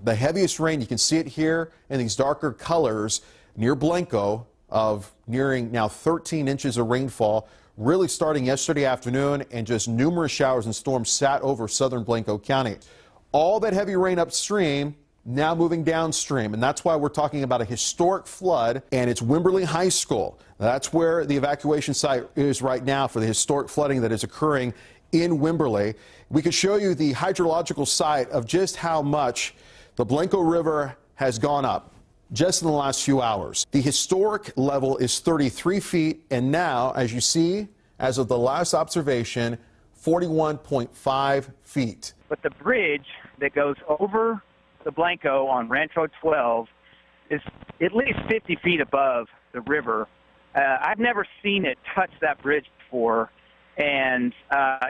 The heaviest rain, you can see it here in these darker colors near Blanco, of nearing now 13 inches of rainfall, really starting yesterday afternoon, and just numerous showers and storms sat over southern Blanco County. All that heavy rain upstream now moving downstream, and that's why we're talking about a historic flood, and it's Wimberley High School. That's where the evacuation site is right now for the historic flooding that is occurring in Wimberley. We could show you the hydrological site of just how much the Blanco River has gone up just in the last few hours. The historic level is 33 feet, and now, as you see, as of the last observation, 41.5 feet. But the bridge that goes over the Blanco on Rancho 12 is at least 50 feet above the river. I've never seen it touch that bridge before, and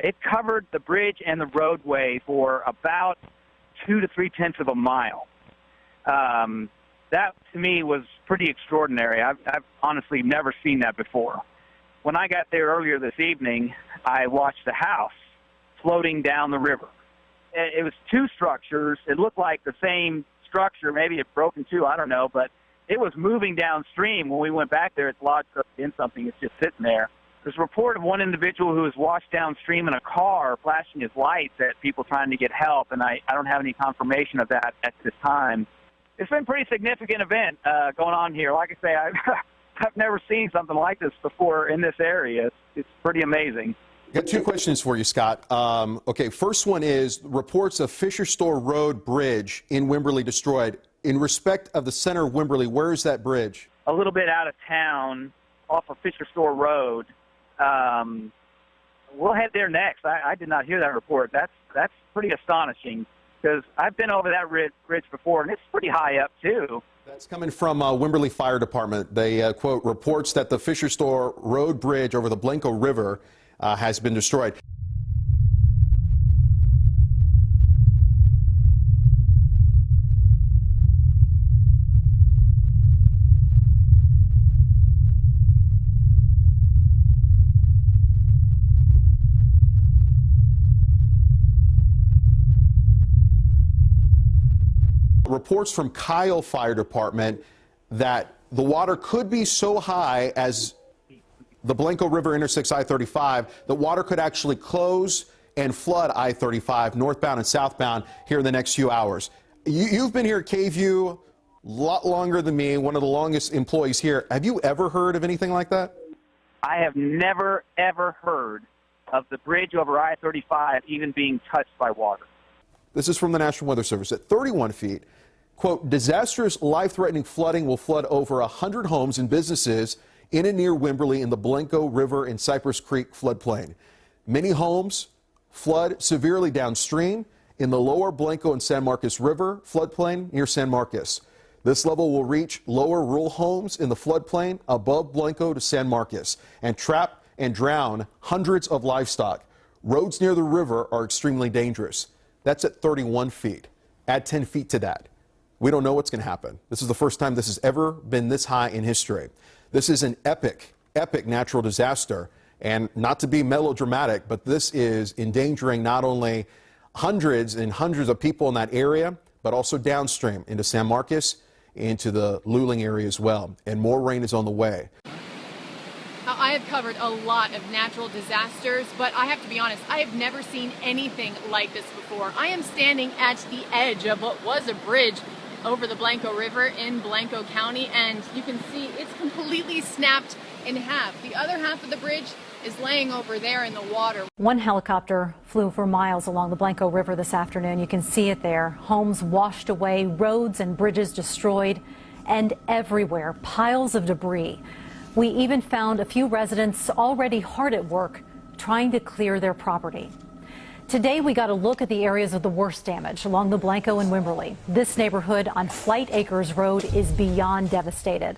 it covered the bridge and the roadway for about 2 to 3/10 of a mile. That, to me, was pretty extraordinary. I've honestly never seen that before. When I got there earlier this evening, I watched a house floating down the river. It was two structures. It looked like the same structure. Maybe it broke in two, I don't know, but it was moving downstream. When we went back there, it's lodged in something. It's just sitting there. There's a report of one individual who was washed downstream in a car, flashing his lights at people trying to get help, and I don't have any confirmation of that at this time. It's been a pretty significant event going on here. Like I say, I've never seen something like this before in this area. It's pretty amazing. I got two questions for you, Scott. Okay, first one is reports of Fisher Store Road Bridge in Wimberley destroyed. In respect of the center of Wimberley, where is that bridge? A little bit out of town, off of Fisher Store Road. We'll head there next. I did not hear that report. That's pretty astonishing, because I've been over that bridge before, and it's pretty high up, too. That's coming from Wimberley Fire Department. They, quote, reports that the Fisher Store Road Bridge over the Blanco River has been destroyed. Reports from Kyle Fire Department that the water could be so high as the Blanco River intersects I-35, the water could actually close and flood I-35 northbound and southbound here in the next few hours. You've been here at KVUE a lot longer than me, one of the longest employees here. Have you ever heard of anything like that? I have never, ever heard of the bridge over I-35 even being touched by water. This is from the National Weather Service. At 31 feet, quote, disastrous, life-threatening flooding will flood over 100 homes and businesses in and near Wimberley in the Blanco River and Cypress Creek floodplain. Many homes flood severely downstream in the lower Blanco and San Marcos River floodplain near San Marcos. This level will reach lower rural homes in the floodplain above Blanco to San Marcos and trap and drown hundreds of livestock. Roads near the river are extremely dangerous. That's at 31 feet. Add 10 feet to that. We don't know what's going to happen. This is the first time this has ever been this high in history. This is an epic, epic natural disaster. And not to be melodramatic, but this is endangering not only hundreds and hundreds of people in that area, but also downstream into San Marcos, into the Luling area as well. And more rain is on the way. I have covered a lot of natural disasters, but I have to be honest, I have never seen anything like this before. I am standing at the edge of what was a bridge over the Blanco River in Blanco County, and you can see it's completely snapped in half. The other half of the bridge is laying over there in the water. One helicopter flew for miles along the Blanco River this afternoon. You can see it there. Homes washed away, roads and bridges destroyed, and everywhere, piles of debris. We even found a few residents already hard at work trying to clear their property. Today, we got a look at the areas of the worst damage along the Blanco and Wimberley. This neighborhood on Flight Acres Road is beyond devastated.